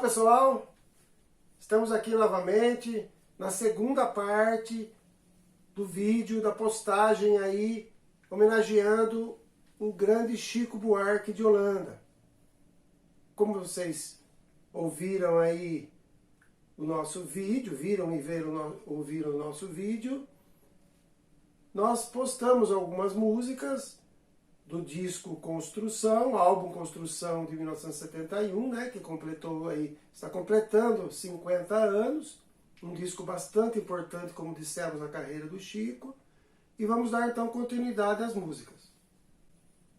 pessoal, estamos aqui novamente na segunda parte do vídeo da postagem aí homenageando o grande Chico Buarque de Holanda. Como vocês ouviram aí o nosso vídeo, ouviram o nosso vídeo, nós postamos algumas músicas do disco Construção, álbum Construção de 1971, né, que está completando 50 anos, um disco bastante importante, como dissemos, na carreira do Chico, e vamos dar então continuidade às músicas.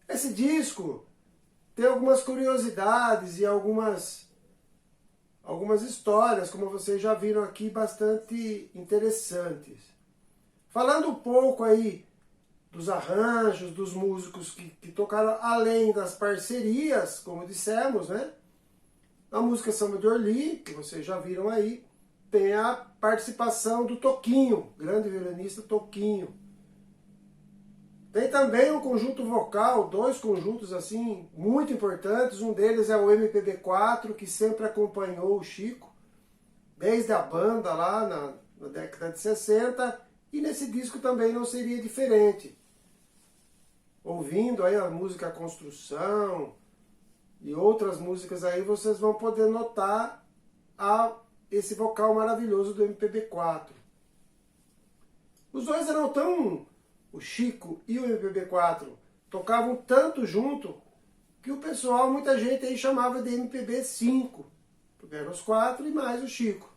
Esse disco tem algumas curiosidades e algumas histórias, como vocês já viram aqui, bastante interessantes. Falando um pouco aí dos arranjos, dos músicos que tocaram, além das parcerias, como dissemos, né? A música Samba de Orly, que vocês já viram aí, tem a participação do Toquinho, grande violinista Toquinho. Tem também um conjunto vocal, dois conjuntos assim muito importantes. Um deles é o MPB4, que sempre acompanhou o Chico, desde a banda lá na década de 60, e nesse disco também não seria diferente. Ouvindo aí a música Construção e outras músicas aí, vocês vão poder notar esse vocal maravilhoso do MPB4. Os dois eram o Chico e o MPB4 tocavam tanto junto que o pessoal, muita gente aí chamava de MPB5, porque eram os quatro e mais o Chico.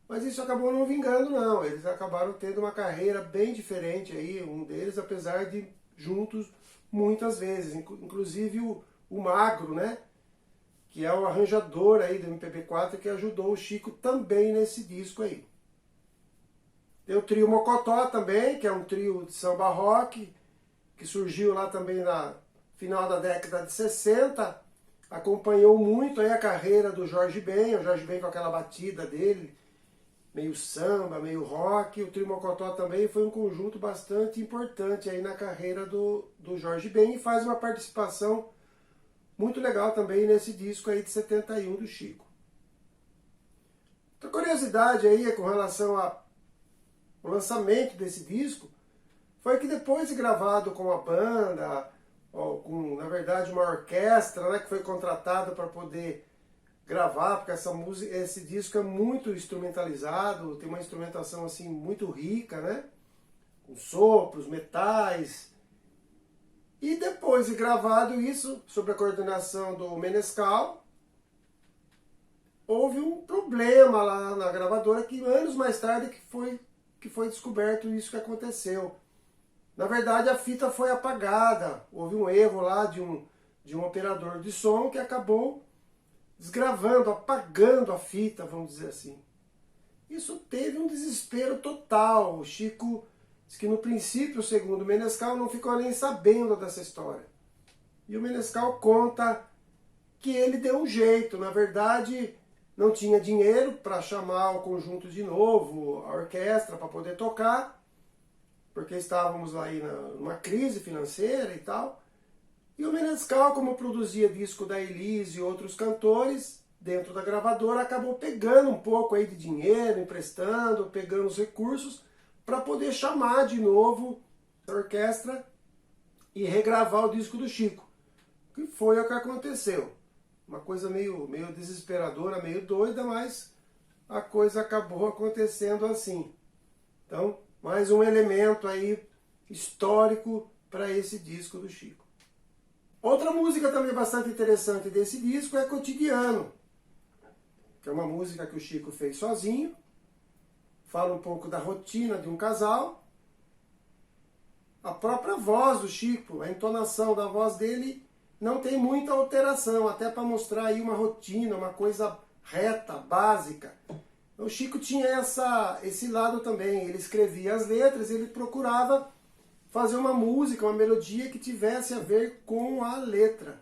Mas isso acabou não vingando não, eles acabaram tendo uma carreira bem diferente aí, um deles, apesar de juntos muitas vezes, inclusive o Magro, né, que é o arranjador aí do MPB4, que ajudou o Chico também nesse disco aí. Tem o trio Mocotó também, que é um trio de samba rock, que surgiu lá também na final da década de 60, acompanhou muito aí a carreira do Jorge Ben, o Jorge Ben com aquela batida dele, meio samba, meio rock. O trio Mocotó também foi um conjunto bastante importante aí na carreira do Jorge Ben, e faz uma participação muito legal também nesse disco aí de 71 do Chico. Outra curiosidade aí com relação ao lançamento desse disco foi que depois de gravado com a banda, com, na verdade, uma orquestra, né, que foi contratada para poder gravar, porque esse disco é muito instrumentalizado, tem uma instrumentação assim muito rica, né, com sopros, metais. E depois de gravado isso, sob a coordenação do Menescal, houve um problema lá na gravadora, que anos mais tarde que foi descoberto isso que aconteceu. Na verdade, a fita foi apagada. Houve um erro lá de um operador de som que acabou desgravando, apagando a fita, vamos dizer assim. Isso teve um desespero total. O Chico disse que no princípio, segundo o Menescal, não ficou nem sabendo dessa história. E o Menescal conta que ele deu um jeito. Na verdade, não tinha dinheiro para chamar o conjunto de novo, a orquestra, para poder tocar, porque estávamos aí numa crise financeira e tal. E o Menescal, como produzia disco da Elis e outros cantores dentro da gravadora, acabou pegando um pouco aí de dinheiro, emprestando, pegando os recursos para poder chamar de novo a orquestra e regravar o disco do Chico, que foi o que aconteceu. Uma coisa meio desesperadora, meio doida, mas a coisa acabou acontecendo assim. Então, mais um elemento aí histórico para esse disco do Chico. Outra música também bastante interessante desse disco é Cotidiano, que é uma música que o Chico fez sozinho. Fala um pouco da rotina de um casal. A própria voz do Chico, a entonação da voz dele não tem muita alteração, até para mostrar aí uma rotina, uma coisa reta, básica. O Chico tinha esse lado também, ele escrevia as letras, ele procurava fazer uma música, uma melodia que tivesse a ver com a letra.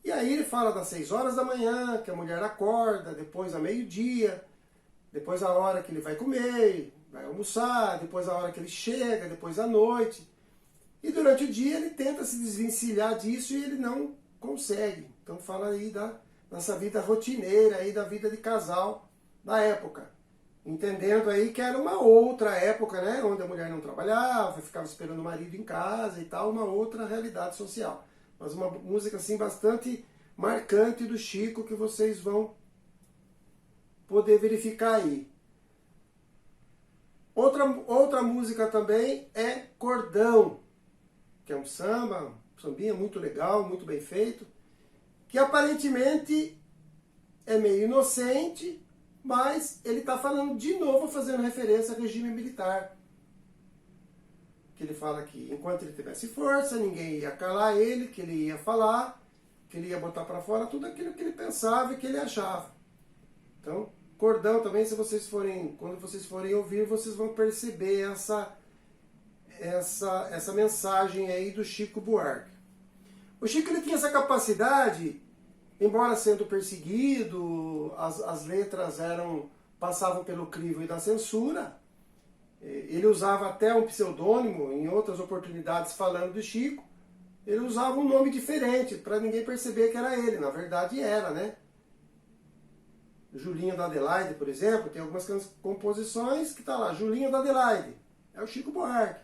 E aí ele fala das 6 horas da manhã, que a mulher acorda, depois a meio-dia, depois a hora que ele vai comer, vai almoçar, depois a hora que ele chega, depois à noite. E durante o dia ele tenta se desvencilhar disso e ele não consegue. Então fala aí nessa vida rotineira aí da vida de casal da época. Entendendo aí que era uma outra época, né? Onde a mulher não trabalhava, ficava esperando o marido em casa e tal, uma outra realidade social. Mas uma música assim bastante marcante do Chico que vocês vão poder verificar aí. Outra música também é Cordão, que é um samba, um sambinha muito legal, muito bem feito, que aparentemente é meio inocente, mas ele está falando de novo, fazendo referência ao regime militar. Que ele fala que enquanto ele tivesse força, ninguém ia calar ele, que ele ia falar, que ele ia botar para fora tudo aquilo que ele pensava e que ele achava. Então, Cordão também, se vocês forem, quando vocês forem ouvir, vocês vão perceber essa mensagem aí do Chico Buarque. O Chico ele tinha essa capacidade, embora sendo perseguido, as letras passavam pelo crivo da censura, ele usava até um pseudônimo, em outras oportunidades falando do Chico, ele usava um nome diferente, para ninguém perceber que era ele, na verdade era, né? Julinho da Adelaide, por exemplo, tem algumas composições que está lá, Julinho da Adelaide, é o Chico Buarque.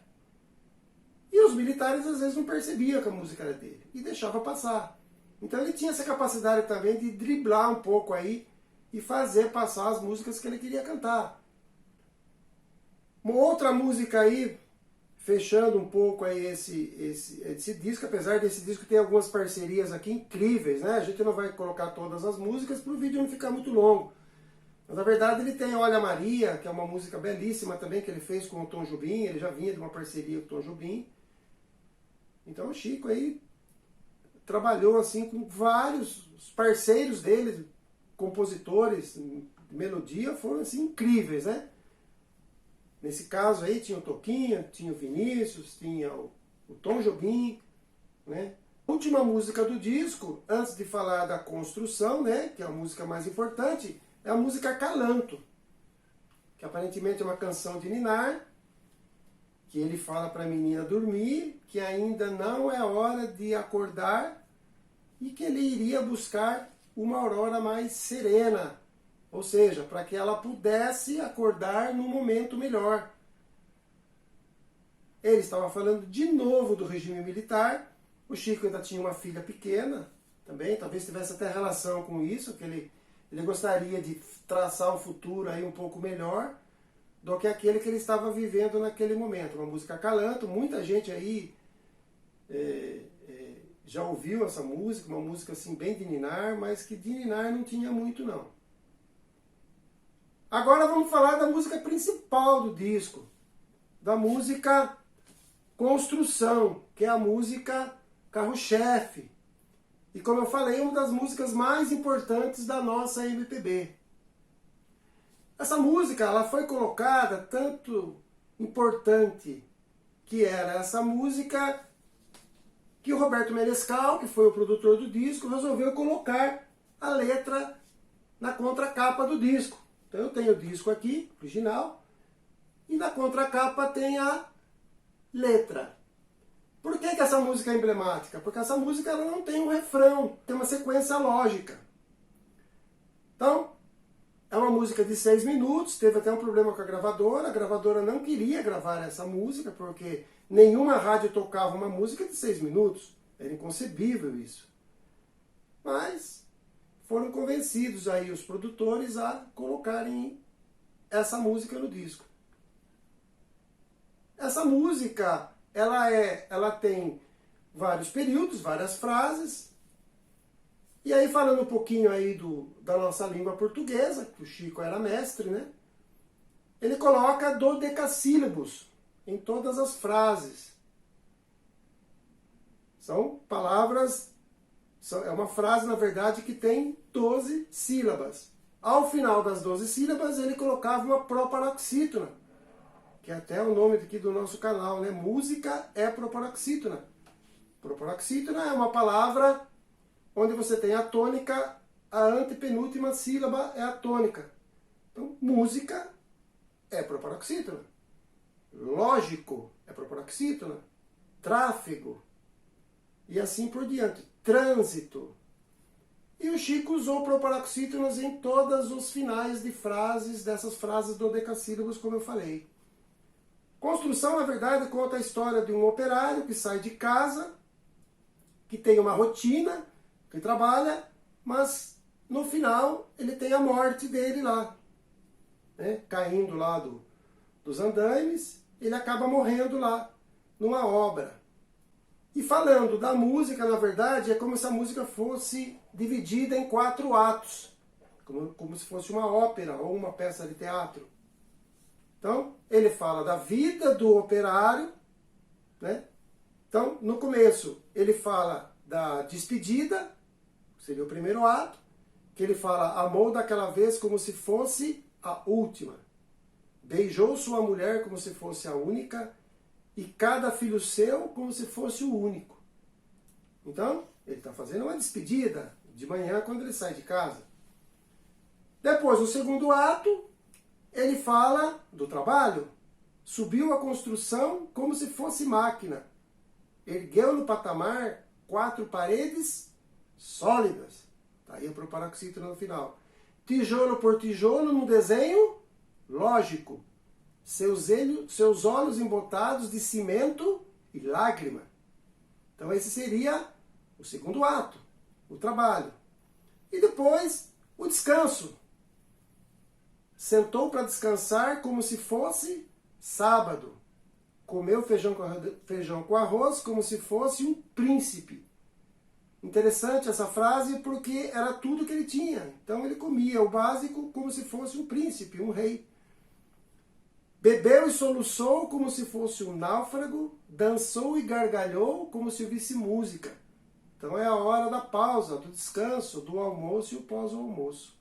E os militares às vezes não percebiam que a música era dele, e deixava passar. Então ele tinha essa capacidade também de driblar um pouco aí, e fazer passar as músicas que ele queria cantar. Uma outra música aí, fechando um pouco aí esse disco, apesar desse disco ter algumas parcerias aqui incríveis, né? A gente não vai colocar todas as músicas para o vídeo não ficar muito longo. Mas na verdade ele tem Olha Maria, que é uma música belíssima também, que ele fez com o Tom Jobim, ele já vinha de uma parceria com o Tom Jobim. Então o Chico aí trabalhou assim com vários parceiros dele, compositores, melodia, foram assim incríveis, né? Nesse caso aí tinha o Toquinho, tinha o Vinícius, tinha o Tom Jobim, né? A última música do disco, antes de falar da construção, né, que é a música mais importante, é a música Calanto, que aparentemente é uma canção de Ninar, que ele fala para a menina dormir, que ainda não é hora de acordar e que ele iria buscar uma aurora mais serena, ou seja, para que ela pudesse acordar num momento melhor. Ele estava falando de novo do regime militar. O Chico ainda tinha uma filha pequena também, talvez tivesse até relação com isso, que ele gostaria de traçar um futuro aí um pouco melhor do que aquele que ele estava vivendo naquele momento. Uma música Calanto, muita gente aí já ouviu essa música, uma música assim bem de ninar, mas que de ninar não tinha muito não. Agora vamos falar da música principal do disco, da música Construção, que é a música carro-chefe. E como eu falei, uma das músicas mais importantes da nossa MPB. Essa música ela foi colocada tanto importante que era essa música que o Roberto Menescal, que foi o produtor do disco, resolveu colocar a letra na contracapa do disco. Então eu tenho o disco aqui, original, e na contracapa tem a letra. Por que essa música é emblemática? Porque essa música ela não tem um refrão, tem uma sequência lógica. Então, é uma música de 6 minutos, teve até um problema com a gravadora não queria gravar essa música, porque nenhuma rádio tocava uma música de 6 minutos, era inconcebível isso. Mas foram convencidos aí os produtores a colocarem essa música no disco. Essa música, ela tem vários períodos, várias frases. E aí falando um pouquinho aí da nossa língua portuguesa, que o Chico era mestre, né? Ele coloca dodecassílabos em todas as frases. São palavras, é uma frase, na verdade, que tem 12 sílabas. Ao final das 12 sílabas, ele colocava uma proparoxítona, que é até o nome aqui do nosso canal, né? Música é proparoxítona. Proparoxítona é uma palavra onde você tem a tônica, a antepenúltima sílaba é a tônica. Então, música é proparoxítona. Lógico é proparoxítona. Tráfego. E assim por diante. Trânsito. E o Chico usou proparoxítonos em todos os finais de frases, dessas frases dodecassílabos, como eu falei. Construção, na verdade, conta a história de um operário que sai de casa, que tem uma rotina, que trabalha, mas no final ele tem a morte dele lá, né? Caindo lá dos andaimes, ele acaba morrendo lá, numa obra. E falando da música, na verdade, é como se a música fosse dividida em 4 atos, como se fosse uma ópera ou uma peça de teatro. Então, ele fala da vida do operário, né? Então, no começo, ele fala da despedida, seria o primeiro ato, que ele fala, amou daquela vez como se fosse a última. Beijou sua mulher como se fosse a única, e cada filho seu como se fosse o único. Então, ele está fazendo uma despedida de manhã quando ele sai de casa. Depois, no segundo ato, ele fala do trabalho. Subiu a construção como se fosse máquina. Ergueu no patamar 4 paredes sólidas. Está aí o proparoxítono no final. Tijolo por tijolo no desenho lógico. Seus olhos embotados de cimento e lágrima. Então esse seria o segundo ato, o trabalho. E depois o descanso. Sentou para descansar como se fosse sábado. Comeu feijão com arroz como se fosse um príncipe. Interessante essa frase porque era tudo que ele tinha. Então ele comia o básico como se fosse um príncipe, um rei. Bebeu e soluçou como se fosse um náufrago, dançou e gargalhou como se ouvisse música. Então é a hora da pausa, do descanso, do almoço e o pós-almoço.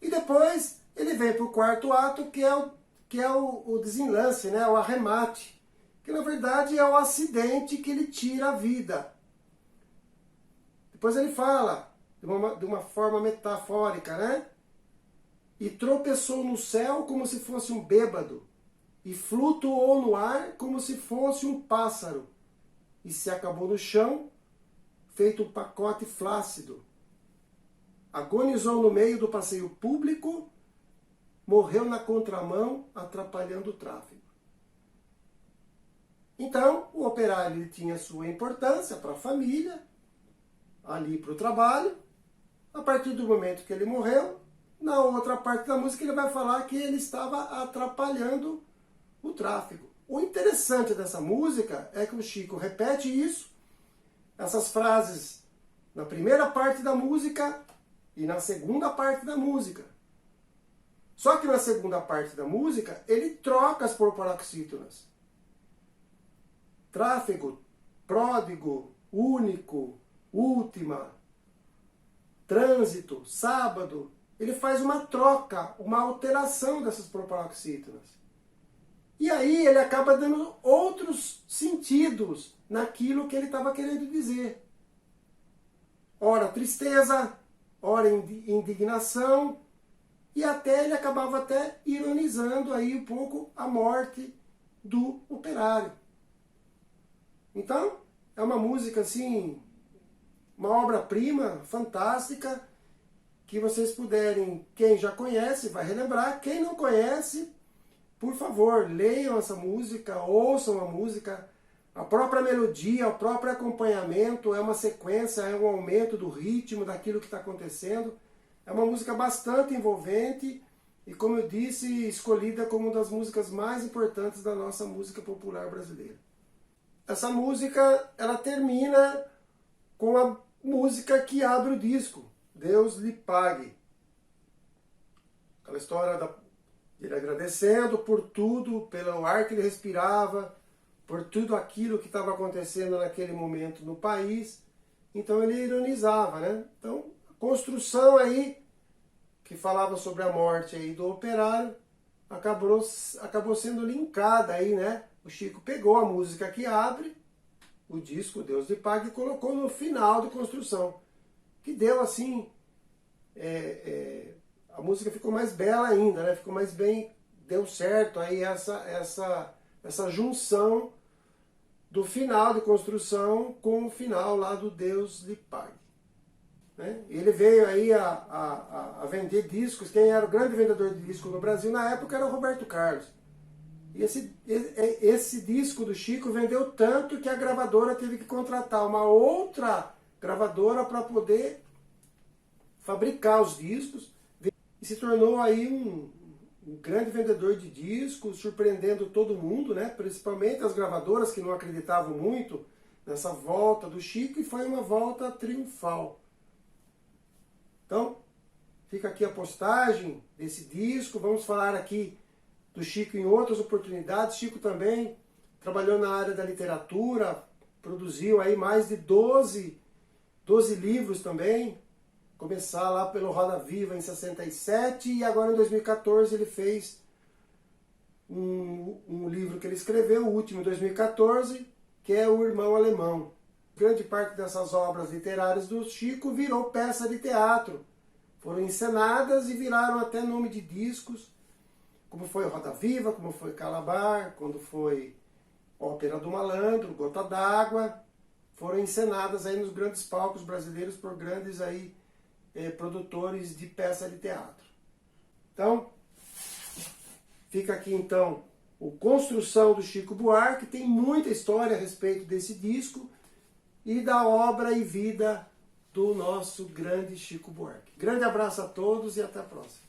E depois ele vem para o quarto ato, que é o desenlace, né? O arremate, que na verdade é o acidente que ele tira a vida. Depois ele fala, de uma forma metafórica, né? E tropeçou no céu como se fosse um bêbado, e flutuou no ar como se fosse um pássaro, e se acabou no chão, feito um pacote flácido. Agonizou no meio do passeio público, morreu na contramão, atrapalhando o tráfego. Então, o operário ele tinha sua importância para a família, ali para o trabalho. A partir do momento que ele morreu, na outra parte da música ele vai falar que ele estava atrapalhando o tráfego. O interessante dessa música é que o Chico repete isso, essas frases, na primeira parte da música e na segunda parte da música. Só que na segunda parte da música ele troca as proparoxítonas. Tráfego, pródigo, único, última, trânsito, sábado. Ele faz uma troca, uma alteração dessas proparoxítonas. E aí ele acaba dando outros sentidos naquilo que ele estava querendo dizer. Ora tristeza, ora indignação, e até ele acabava até ironizando aí um pouco a morte do operário. Então, é uma música assim, uma obra-prima fantástica, que vocês puderem, quem já conhece, vai relembrar. Quem não conhece, por favor, leiam essa música, ouçam a música. A própria melodia, o próprio acompanhamento é uma sequência, é um aumento do ritmo daquilo que está acontecendo. É uma música bastante envolvente e, como eu disse, escolhida como uma das músicas mais importantes da nossa música popular brasileira. Essa música, ela termina com a música que abre o disco, Deus lhe pague. Aquela história dele agradecendo por tudo, pelo ar que ele respirava, por tudo aquilo que estava acontecendo naquele momento no país. Então ele ironizava, né? Então, a construção aí, que falava sobre a morte aí do operário, acabou sendo linkada aí, né? O Chico pegou a música que abre o disco Deus lhe pague e colocou no final de construção, que deu assim, a música ficou mais bela ainda, né? Ficou mais bem, deu certo aí essa junção do final de construção com o final lá do Deus lhe pague. né? Ele veio aí a vender discos. Quem era o grande vendedor de discos no Brasil na época era o Roberto Carlos. E esse disco do Chico vendeu tanto que a gravadora teve que contratar uma outra gravadora para poder fabricar os discos, e se tornou aí um grande vendedor de discos, surpreendendo todo mundo, né? Principalmente as gravadoras que não acreditavam muito nessa volta do Chico, e foi uma volta triunfal. Então, fica aqui a postagem desse disco. Vamos falar aqui do Chico em outras oportunidades. Chico também trabalhou na área da literatura, produziu aí mais de 12 livros também. Começar lá pelo Roda Viva em 67 e agora em 2014 ele fez um livro que ele escreveu, o último em 2014, que é O Irmão Alemão. Grande parte dessas obras literárias do Chico virou peça de teatro. Foram encenadas e viraram até nome de discos, como foi Roda Viva, como foi Calabar, quando foi Ópera do Malandro, Gota d'Água. Foram encenadas aí nos grandes palcos brasileiros por grandes aí produtores de peça de teatro. Então, fica aqui então o Construção do Chico Buarque, tem muita história a respeito desse disco e da obra e vida do nosso grande Chico Buarque. Grande abraço a todos e até a próxima.